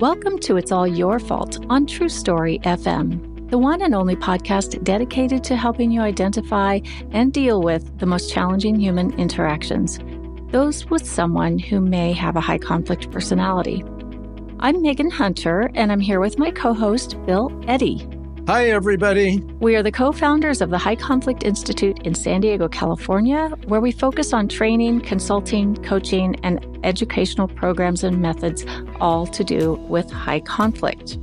Welcome to It's All Your Fault on True Story FM, the one and only podcast dedicated to helping you identify and deal with the most challenging human interactions, those with someone who may have a high conflict personality. I'm Megan Hunter, and I'm here with my co-host, Bill Eddy. Hi, everybody. We are the co-founders of the High Conflict Institute in San Diego, California, where we focus on training, consulting, coaching, and educational programs and methods, all to do with high conflict.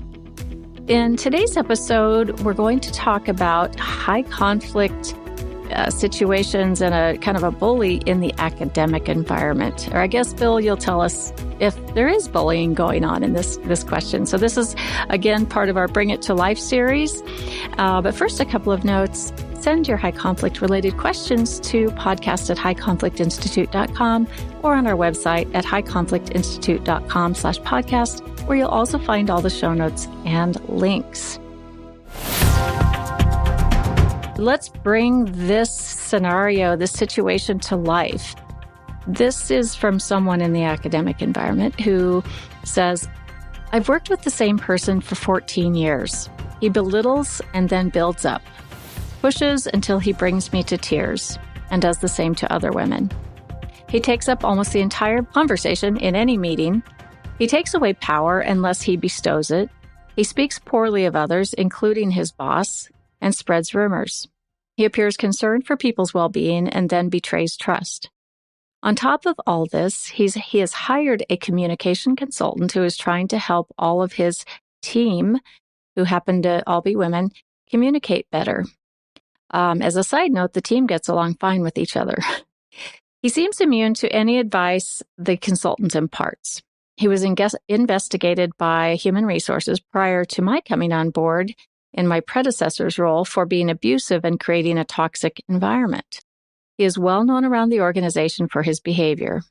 In today's episode, we're going to talk about high conflict situations and a kind of a bully in the academic environment. Or I guess, Bill, you'll tell us if there is bullying going on in this question. So this is, again, part of our Bring It to Life series. But first, a couple of notes. Send your high conflict related questions to podcast@highconflictinstitute.com or on our website at highconflictinstitute.com/podcast, where you'll also find all the show notes and links. Let's bring this scenario, this situation to life. This is from someone in the academic environment who says, I've worked with the same person for 14 years. He belittles and then builds up, pushes until he brings me to tears, and does the same to other women. He takes up almost the entire conversation in any meeting. He takes away power unless he bestows it. He speaks poorly of others, including his boss, and spreads rumors. He appears concerned for people's well-being and then betrays trust. On top of all this, he has hired a communication consultant who is trying to help all of his team, who happen to all be women, communicate better. As a side note, the team gets along fine with each other. He seems immune to any advice the consultant imparts. He was investigated by Human Resources prior to my coming on board in my predecessor's role for being abusive and creating a toxic environment. He is well known around the organization for his behavior.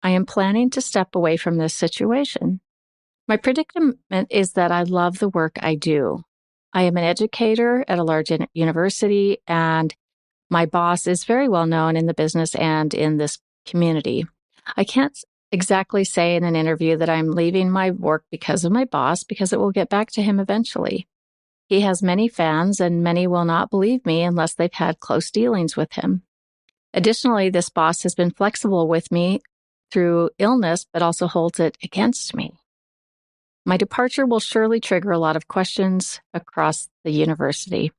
I am planning to step away from this situation. My predicament is that I love the work I do. I am an educator at a large university, and my boss is very well known in the business and in this community. I can't exactly say in an interview that I'm leaving my work because of my boss, because it will get back to him eventually. He has many fans, and many will not believe me unless they've had close dealings with him. Additionally, this boss has been flexible with me through illness, but also holds it against me. My departure will surely trigger a lot of questions across the university.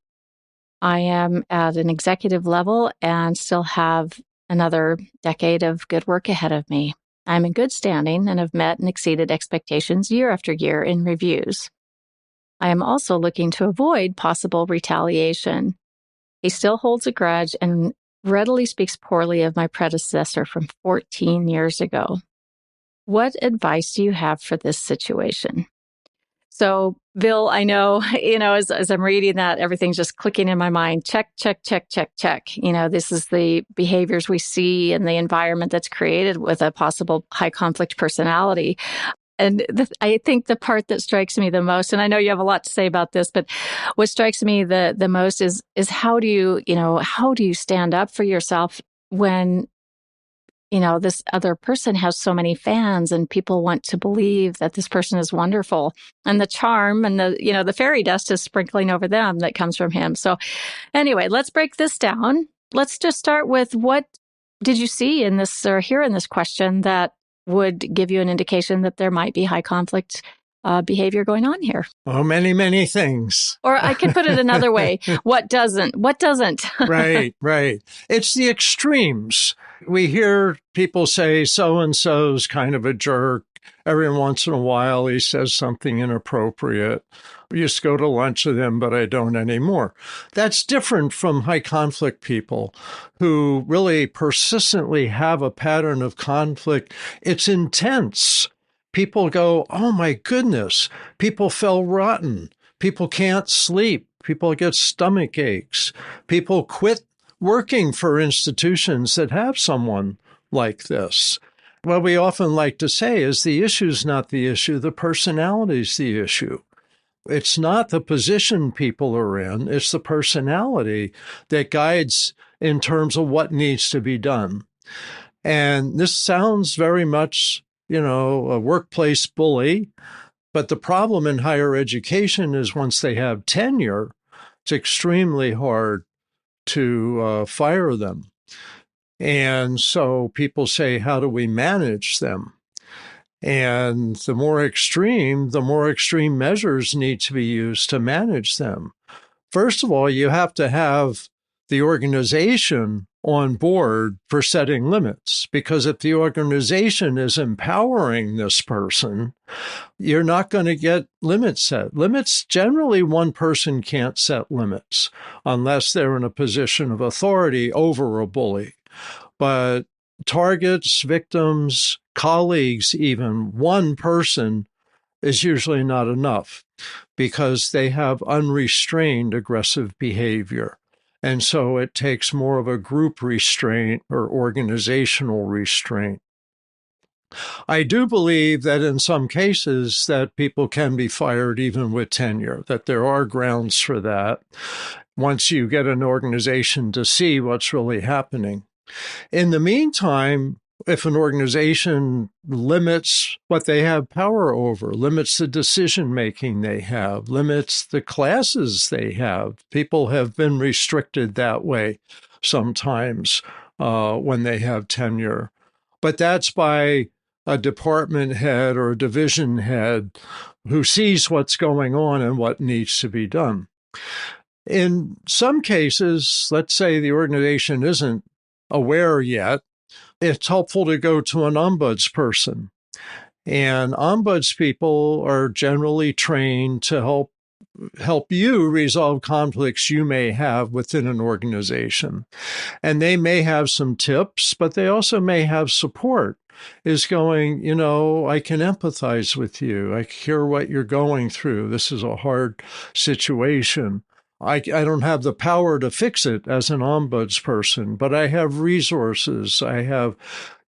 I am at an executive level and still have another decade of good work ahead of me. I'm in good standing and have met and exceeded expectations year after year in reviews. I am also looking to avoid possible retaliation. He still holds a grudge and readily speaks poorly of my predecessor from 14 years ago. What advice do you have for this situation? So, Bill, I know, as I'm reading that, everything's just clicking in my mind. Check, check, check, check, check. This is the behaviors we see in the environment that's created with a possible high conflict personality. And I think the part that strikes me the most, and I know you have a lot to say about this, but what strikes me the most is how do you stand up for yourself when, this other person has so many fans and people want to believe that this person is wonderful, and the charm and the fairy dust is sprinkling over them that comes from him. So anyway, let's break this down. Let's just start with, what did you see in this or hear in this question that would give you an indication that there might be high conflict behavior going on here? Oh, many, many things. Or I could put it another way. What doesn't? Right. It's the extremes. We hear people say so-and-so's kind of a jerk. Every once in a while, he says something inappropriate. I used to go to lunch with him, but I don't anymore. That's different from high conflict people who really persistently have a pattern of conflict. It's intense. People go, oh my goodness, people feel rotten. People can't sleep. People get stomach aches. People quit working for institutions that have someone like this. What we often like to say is the issue's not the issue, the personality's the issue. It's not the position people are in, it's the personality that guides in terms of what needs to be done. And this sounds very much, a workplace bully, But the problem in higher education is once they have tenure, it's extremely hard to fire them. And so people say, how do we manage them? And the more extreme measures need to be used to manage them. First of all, you have to have the organization on board for setting limits, because if the organization is empowering this person, you're not going to get limits set. Limits, generally, one person can't set limits unless they're in a position of authority over a bully. But targets, victims, colleagues, even one person is usually not enough because they have unrestrained aggressive behavior. And so it takes more of a group restraint or organizational restraint. I do believe that in some cases that people can be fired even with tenure, that there are grounds for that once you get an organization to see what's really happening. In the meantime, if an organization limits what they have power over, limits the decision-making they have, limits the classes they have, people have been restricted that way sometimes when they have tenure. But that's by a department head or a division head who sees what's going on and what needs to be done. In some cases, let's say the organization isn't aware yet, it's helpful to go to an ombuds person. And ombuds people are generally trained to help you resolve conflicts you may have within an organization. And they may have some tips, but they also may have support. Is going, I can empathize with you. I hear what you're going through. This is a hard situation. I don't have the power to fix it as an ombuds person, but I have resources. I have,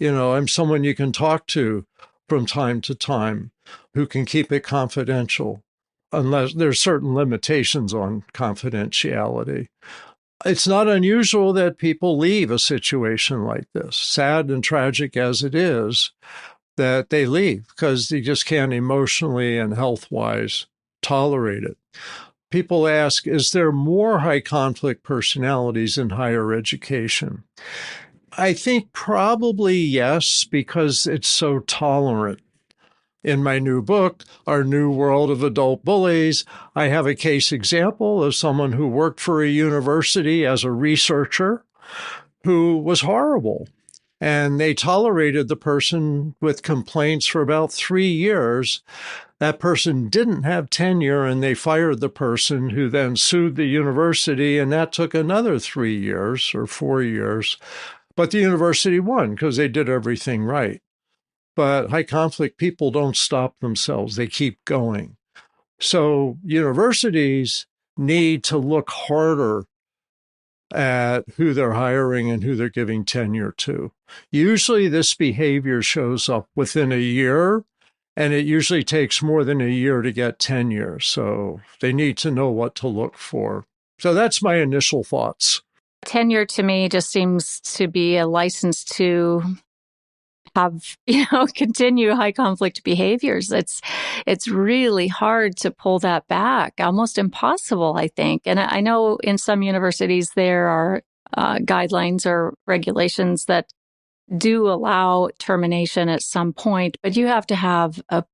I'm someone you can talk to from time to time who can keep it confidential, unless there's certain limitations on confidentiality. It's not unusual that people leave a situation like this, sad and tragic as it is, that they leave because they just can't emotionally and health-wise tolerate it. People ask, is there more high conflict personalities in higher education? I think probably yes, because it's so tolerant. In my new book, Our New World of Adult Bullies, I have a case example of someone who worked for a university as a researcher who was horrible. And they tolerated the person with complaints for about 3 years. That person didn't have tenure, and they fired the person, who then sued the university, and that took another 3 years or 4 years. But the university won because they did everything right. But high conflict people don't stop themselves. They keep going. So universities need to look harder at who they're hiring and who they're giving tenure to. Usually this behavior shows up within a year, and it usually takes more than a year to get tenure. So they need to know what to look for. So that's my initial thoughts. Tenure to me just seems to be a license to have, continue high conflict behaviors. It's really hard to pull that back, almost impossible, I think. And I know in some universities there are guidelines or regulations that do allow termination at some point, but you have to have a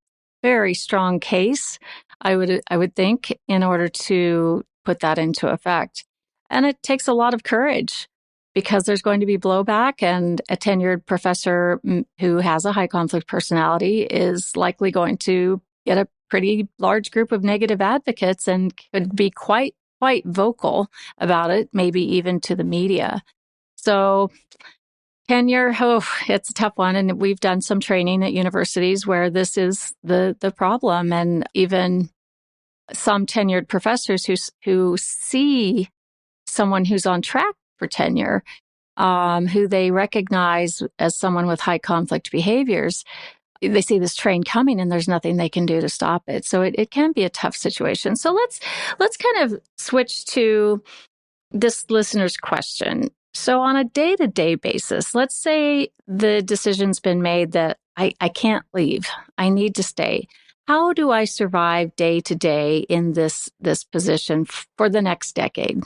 very strong case, I would think, in order to put that into effect. And it takes a lot of courage, because there's going to be blowback, and a tenured professor who has a high conflict personality is likely going to get a pretty large group of negative advocates and could be quite vocal about it, maybe even to the media. So tenure, it's a tough one. And we've done some training at universities where this is the problem. And even some tenured professors who see someone who's on track for tenure, who they recognize as someone with high conflict behaviors, they see this train coming and there's nothing they can do to stop it. So it can be a tough situation. So let's kind of switch to this listener's question. So on a day-to-day basis, let's say the decision's been made that I can't leave, I need to stay. how do I survive day to day in this position for the next decade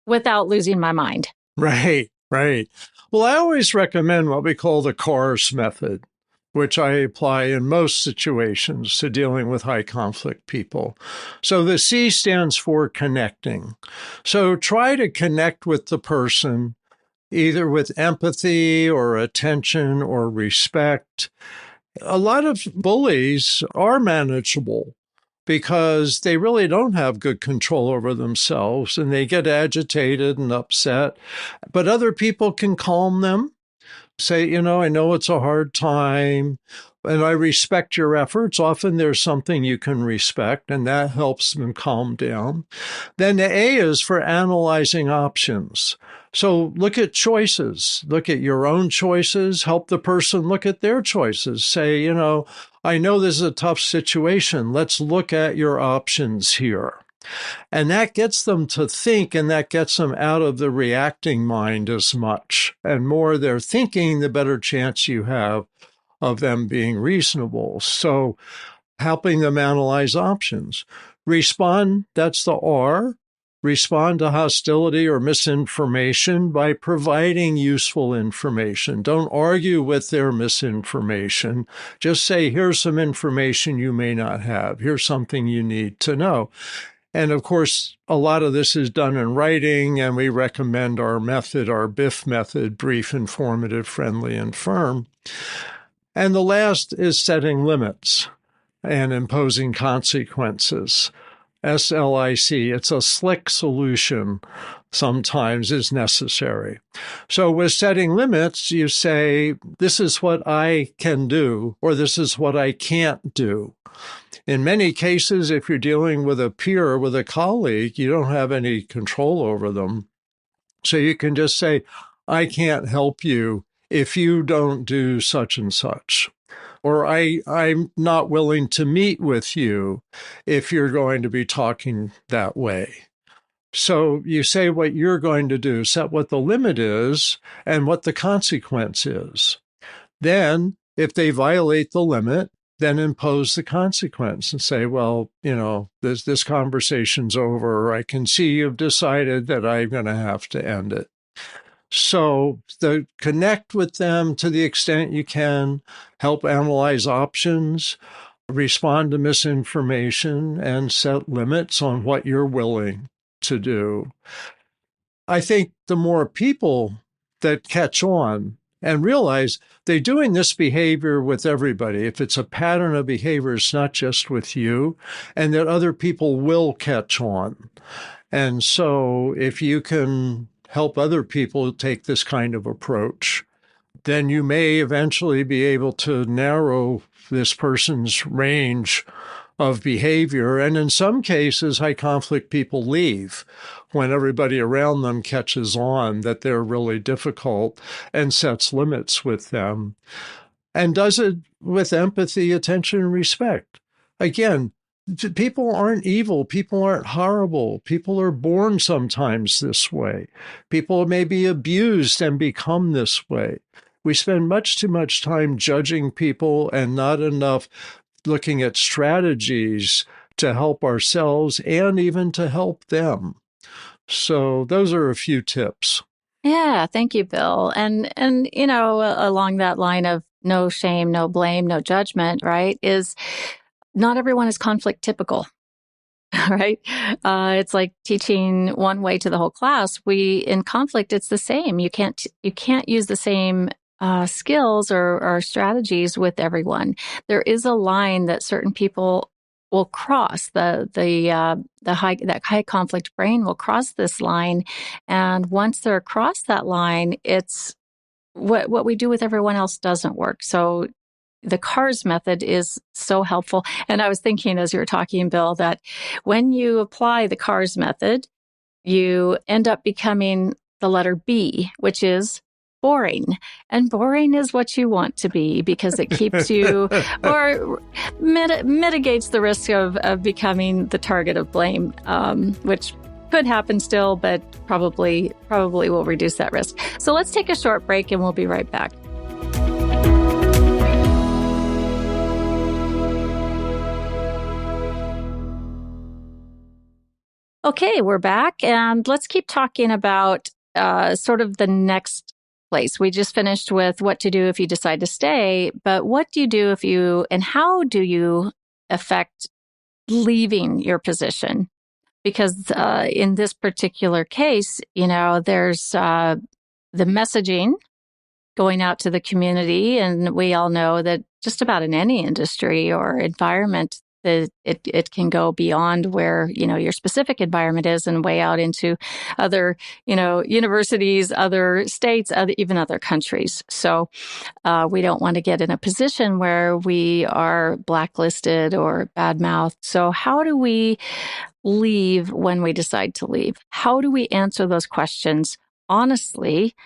without losing my mind? Right, right. Well, I always recommend what we call the CARS method, which I apply in most situations to dealing with high conflict people. So the C stands for connecting. So try to connect with the person either with empathy or attention or respect. A lot of bullies are manageable because they really don't have good control over themselves and they get agitated and upset. But other people can calm them, say, I know it's a hard time and I respect your efforts. Often there's something you can respect and that helps them calm down. Then the A is for analyzing options. So look at choices, look at your own choices, help the person look at their choices. Say, I know this is a tough situation. Let's look at your options here. And that gets them to think, and that gets them out of the reacting mind as much. And more they're thinking, the better chance you have of them being reasonable. So helping them analyze options. Respond, that's the R. Respond to hostility or misinformation by providing useful information. Don't argue with their misinformation. Just say, here's some information you may not have. Here's something you need to know. And of course, a lot of this is done in writing, and we recommend our method, our BIF method, brief, informative, friendly, and firm. And the last is setting limits and imposing consequences. SLIC, it's a slick solution, sometimes is necessary. So with setting limits, you say, this is what I can do, or this is what I can't do. In many cases, if you're dealing with a peer, with a colleague, you don't have any control over them. So you can just say, I can't help you if you don't do such and such. Or I'm not willing to meet with you if you're going to be talking that way. So you say what you're going to do, set what the limit is and what the consequence is. Then, if they violate the limit, then impose the consequence and say, well, this conversation's over. Or I can see you've decided that I'm going to have to end it. So connect with them to the extent you can, help analyze options, respond to misinformation, and set limits on what you're willing to do. I think the more people that catch on and realize they're doing this behavior with everybody, if it's a pattern of behavior, it's not just with you, and that other people will catch on. And so if you can help other people take this kind of approach, then you may eventually be able to narrow this person's range of behavior. And in some cases, high conflict people leave when everybody around them catches on that they're really difficult and sets limits with them, and does it with empathy, attention, and respect. Again, people aren't evil. People aren't horrible. People are born sometimes this way. People may be abused and become this way. We spend much too much time judging people and not enough looking at strategies to help ourselves and even to help them. So those are a few tips. Yeah, thank you, Bill. And along that line of no shame, no blame, no judgment, right, is not everyone is conflict typical, right? It's like teaching one way to the whole class. In conflict, it's the same. You can't use the same skills or strategies with everyone. There is a line that certain people will cross. That high conflict brain will cross this line, and once they're across that line, it's what we do with everyone else doesn't work. So the CARS method is so helpful. And I was thinking as you were talking, Bill, that when you apply the CARS method, you end up becoming the letter B, which is boring. And boring is what you want to be because it keeps you or mitigates the risk of becoming the target of blame, which could happen still, but probably will reduce that risk. So let's take a short break and we'll be right back. Okay, we're back, and let's keep talking about sort of the next place. We just finished with what to do if you decide to stay, but what do you do if you, and how do you affect leaving your position? Because in this particular case, there's the messaging going out to the community, and we all know that just about in any industry or environment, that it can go beyond where your specific environment is and way out into other universities, other states, even other countries. So we don't want to get in a position where we are blacklisted or badmouthed. So how do we leave when we decide to leave? How do we answer those questions honestly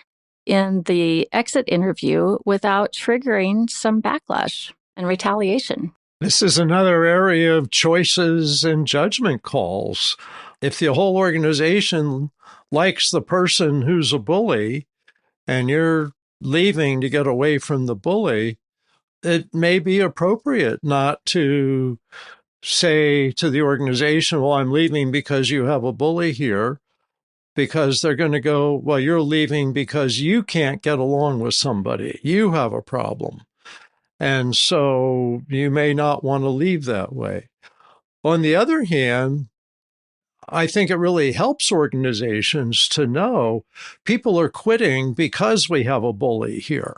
in the exit interview without triggering some backlash and retaliation? This is another area of choices and judgment calls. If the whole organization likes the person who's a bully and you're leaving to get away from the bully, it may be appropriate not to say to the organization, well, I'm leaving because you have a bully here, because they're going to go, well, you're leaving because you can't get along with somebody. You have a problem. And so you may not want to leave that way. On the other hand, I think it really helps organizations to know people are quitting because we have a bully here.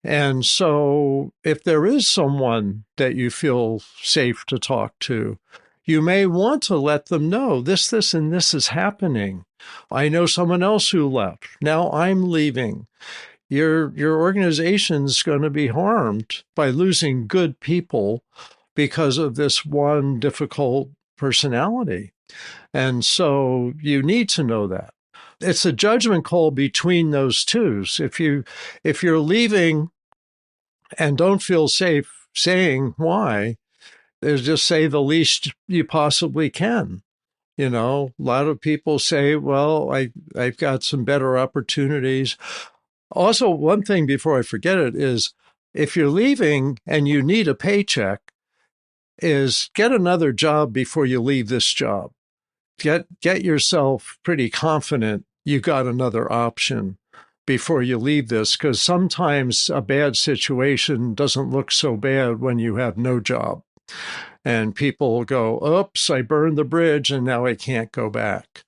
And so if there is someone that you feel safe to talk to, you may want to let them know this, and this is happening. I know someone else who left. Now I'm leaving. Your organization's going to be harmed by losing good people because of this one difficult personality. And so you need to know that. It's a judgment call between those two. So if you're leaving and don't feel safe saying why, just say the least you possibly can. A lot of people say, well, I've got some better opportunities. Also, one thing before I forget it is if you're leaving and you need a paycheck, is get another job before you leave this job. Get yourself pretty confident you got another option before you leave this, because sometimes a bad situation doesn't look so bad when you have no job. And people will go, oops, I burned the bridge and now I can't go back.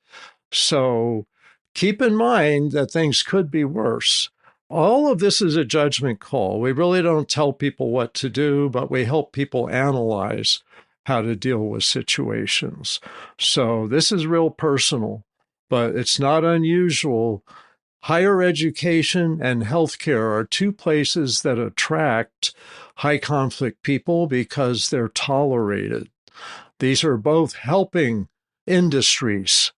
So keep in mind that things could be worse. All of this is a judgment call. We really don't tell people what to do, but we help people analyze how to deal with situations. So this is real personal, but it's not unusual. Higher education and healthcare are two places that attract high conflict people because they're tolerated. These are both helping industries.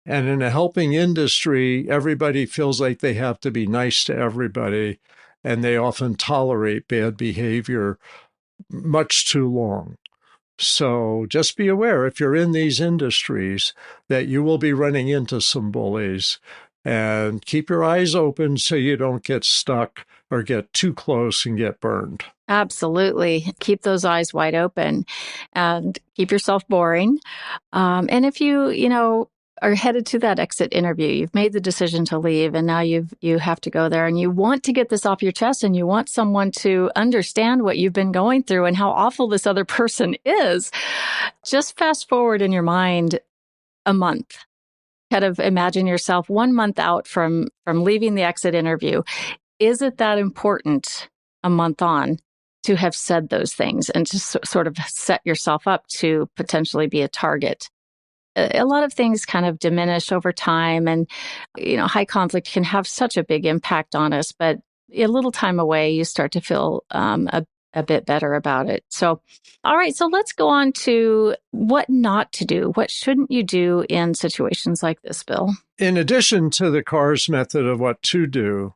And in a helping industry, everybody feels like they have to be nice to everybody, and they often tolerate bad behavior much too long. So just be aware, if you're in these industries, that you will be running into some bullies, and keep your eyes open so you don't get stuck or get too close and get burned. Absolutely. Keep those eyes wide open and keep yourself boring. And if you are headed to that exit interview, you've made the decision to leave, and now you have to go there, and you want to get this off your chest, and you want someone to understand what you've been going through and how awful this other person is. Just fast forward in your mind a month. Kind of imagine yourself 1 month out from leaving the exit interview. Is it that important a month on to have said those things and to sort of set yourself up to potentially be a target? A lot of things kind of diminish over time, and high conflict can have such a big impact on us, but a little time away, you start to feel a bit better about it. So, all right, so let's go on to what not to do. What shouldn't you do in situations like this, Bill? In addition to the CARS method of what to do,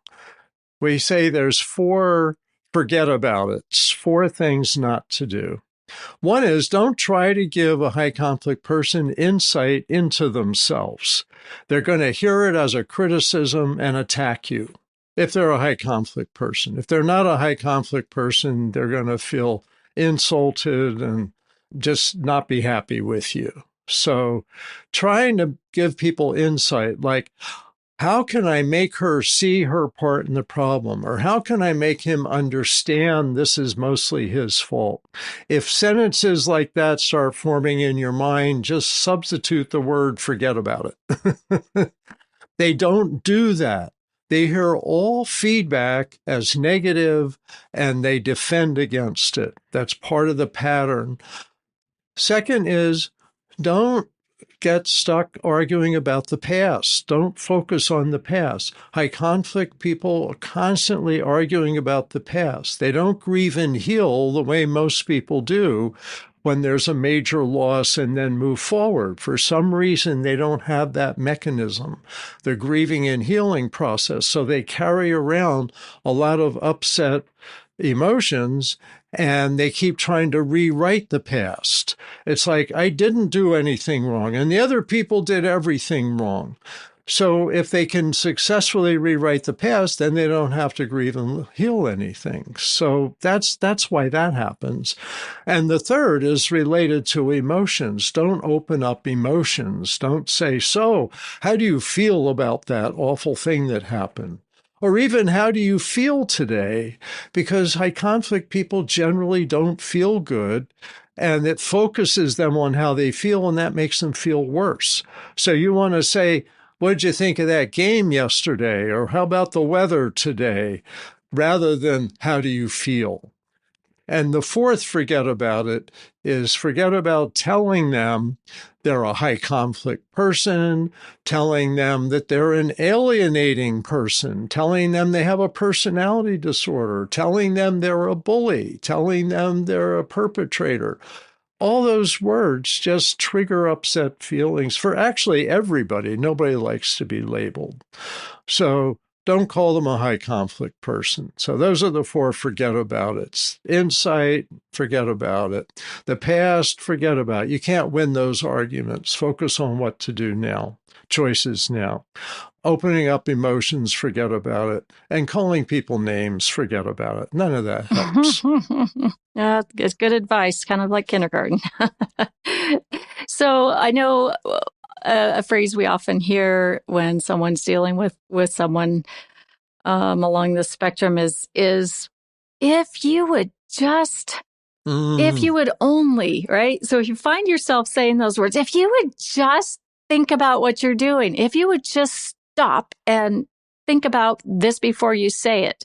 we say there's 4 forget about it, 4 things not to do. One is, don't try to give a high conflict person insight into themselves. They're going to hear it as a criticism and attack you if they're a high conflict person. If they're not a high conflict person, they're going to feel insulted and just not be happy with you. So trying to give people insight, like, how can I make her see her part in the problem? Or how can I make him understand this is mostly his fault? If sentences like that start forming in your mind, just substitute the word forget about it. They don't do that. They hear all feedback as negative and they defend against it. That's part of the pattern. Second is, don't get stuck arguing about the past. Don't focus on the past. High conflict people are constantly arguing about the past. They don't grieve and heal the way most people do when there's a major loss and then move forward. For some reason, they don't have that mechanism, the grieving and healing process. So they carry around a lot of upset emotions and they keep trying to rewrite the past. It's like, I didn't do anything wrong and the other people did everything wrong. So if they can successfully rewrite the past, then they don't have to grieve and heal anything. So that's why that happens. And the third is related to emotions. Don't open up emotions. Don't say, so how do you feel about that awful thing that happened? Or even, how do you feel today? Because high conflict people generally don't feel good, and it focuses them on how they feel, and that makes them feel worse. So you want to say, what did you think of that game yesterday? Or how about the weather today? Rather than, how do you feel? And the fourth forget about it is forget about telling them they're a high conflict person, telling them that they're an alienating person, telling them they have a personality disorder, telling them they're a bully, telling them they're a perpetrator. All those words just trigger upset feelings for actually everybody. Nobody likes to be labeled. So don't call them a high conflict person. So those are the four forget about it. Insight, forget about it. The past, forget about it. You can't win those arguments. Focus on what to do now. Choices now. Opening up emotions, forget about it. And calling people names, forget about it. None of that helps. Yeah, it's good advice, kind of like kindergarten. So I know a phrase we often hear when someone's dealing with someone along the spectrum is if you would just, if you would only, right? So if you find yourself saying those words, if you would just think about what you're doing, if you would just stop and think about this before you say it,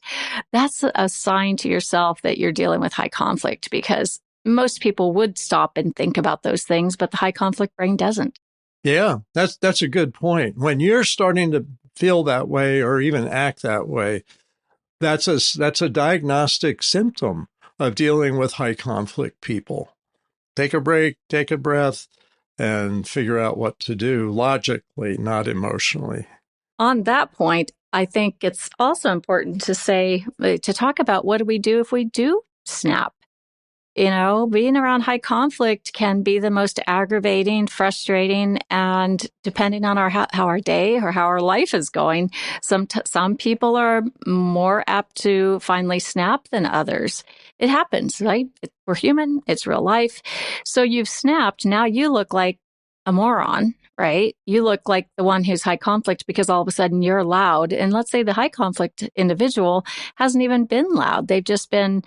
that's a sign to yourself that you're dealing with high conflict, because most people would stop and think about those things, but the high conflict brain doesn't. Yeah, that's a good point. When you're starting to feel that way or even act that way, that's a diagnostic symptom of dealing with high conflict people. Take a break, take a breath, and figure out what to do logically, not emotionally. On that point, I think it's also important to talk about, what do we do if we do snap? You know, being around high conflict can be the most aggravating, frustrating, and depending on how our day or how our life is going, some people are more apt to finally snap than others. It happens, right? We're human. It's real life. So you've snapped. Now you look like a moron, right? You look like the one who's high conflict because all of a sudden you're loud. And let's say the high conflict individual hasn't even been loud. They've just been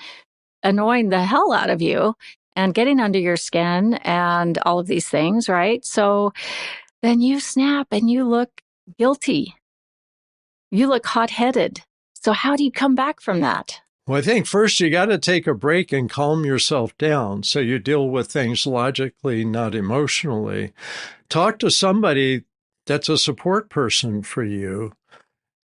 annoying the hell out of you and getting under your skin and all of these things, right? So then you snap and you look guilty. You look hot-headed. So how do you come back from that? Well, I think first you got to take a break and calm yourself down so you deal with things logically, not emotionally. Talk to somebody that's a support person for you.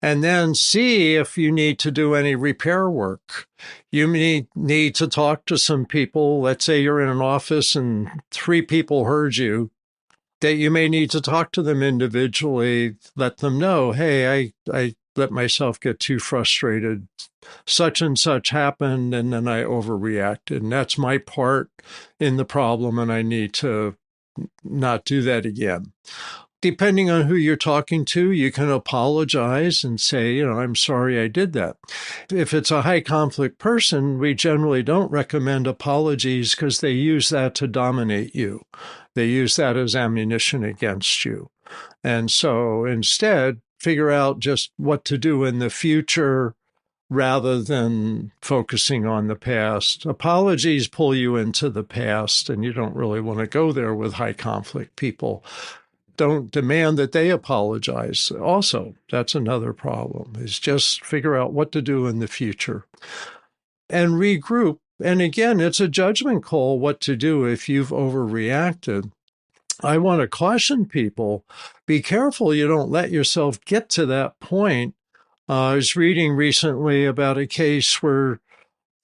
And then see if you need to do any repair work. You need to talk to some people. Let's say you're in an office and 3 people heard you, that you may need to talk to them individually, let them know, hey, I let myself get too frustrated. Such and such happened, and then I overreacted. And that's my part in the problem, and I need to not do that again. Depending on who you're talking to, you can apologize and say, I'm sorry I did that. If it's a high conflict person, we generally don't recommend apologies because they use that to dominate you. They use that as ammunition against you. And so instead, figure out just what to do in the future rather than focusing on the past. Apologies pull you into the past, and you don't really want to go there with high conflict people. Don't demand that they apologize. Also, that's another problem, is just figure out what to do in the future and regroup. And again, it's a judgment call what to do if you've overreacted. I want to caution people, be careful you don't let yourself get to that point. I was reading recently about a case where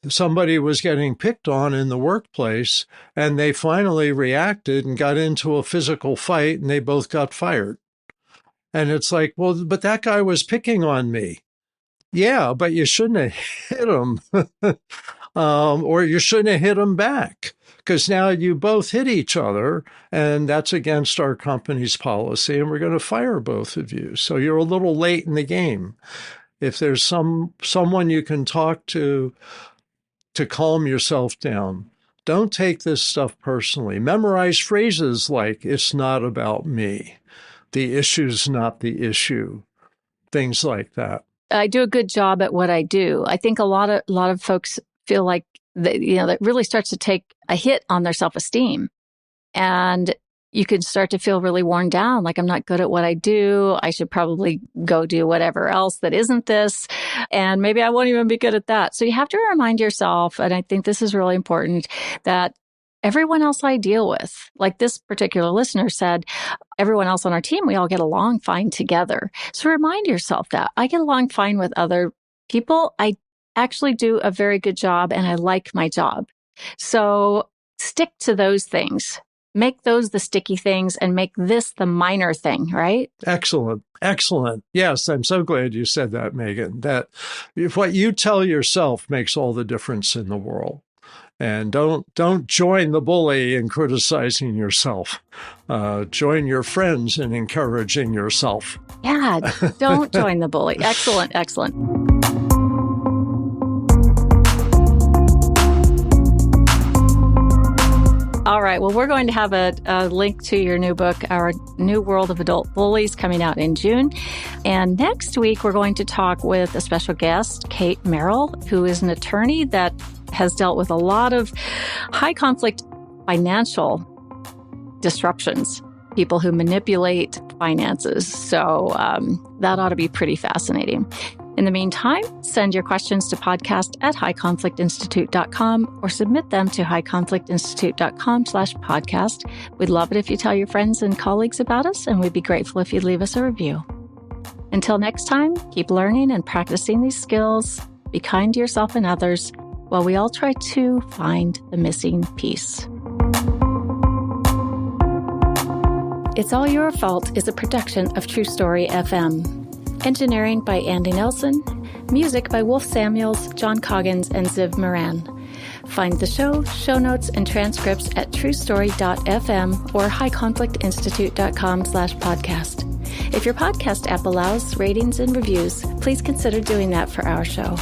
somebody was getting picked on in the workplace, and they finally reacted and got into a physical fight, and they both got fired. And it's like, well, but that guy was picking on me. Yeah, but you shouldn't have hit him, or you shouldn't have hit him back, because now you both hit each other, and that's against our company's policy, and we're going to fire both of you. So you're a little late in the game. If there's someone you can talk to calm yourself down, don't take this stuff personally. Memorize phrases like, it's not about me. The issue's not the issue. Things like that. I do a good job at what I do. I think a lot of folks feel like that really starts to take a hit on their self-esteem. And you can start to feel really worn down, like I'm not good at what I do. I should probably go do whatever else that isn't this. And maybe I won't even be good at that. So you have to remind yourself, and I think this is really important, that everyone else I deal with, like this particular listener said, everyone else on our team, we all get along fine together. So remind yourself that I get along fine with other people. I actually do a very good job and I like my job. So stick to those things. Make those the sticky things and make this the minor thing, right? Excellent. Excellent. Yes, I'm so glad you said that, Megan, that if what you tell yourself makes all the difference in the world. And don't join the bully in criticizing yourself. Join your friends in encouraging yourself. Yeah, don't join the bully. Excellent, excellent. All right. Well, we're going to have a link to your new book, Our New World of Adult Bullies, coming out in June. And next week, we're going to talk with a special guest, Kate Merrill, who is an attorney that has dealt with a lot of high conflict financial disruptions, people who manipulate finances. So that ought to be pretty fascinating. In the meantime, send your questions to podcast@highconflictinstitute.com or submit them to highconflictinstitute.com/podcast. We'd love it if you tell your friends and colleagues about us, and we'd be grateful if you'd leave us a review. Until next time, keep learning and practicing these skills. Be kind to yourself and others while we all try to find the missing piece. It's All Your Fault is a production of True Story FM. Engineering by Andy Nelson. Music by Wolf Samuels, John Coggins, and Ziv Moran. Find the show notes, and transcripts at truestory.fm or highconflictinstitute.com/podcast. If your podcast app allows ratings and reviews, please consider doing that for our show.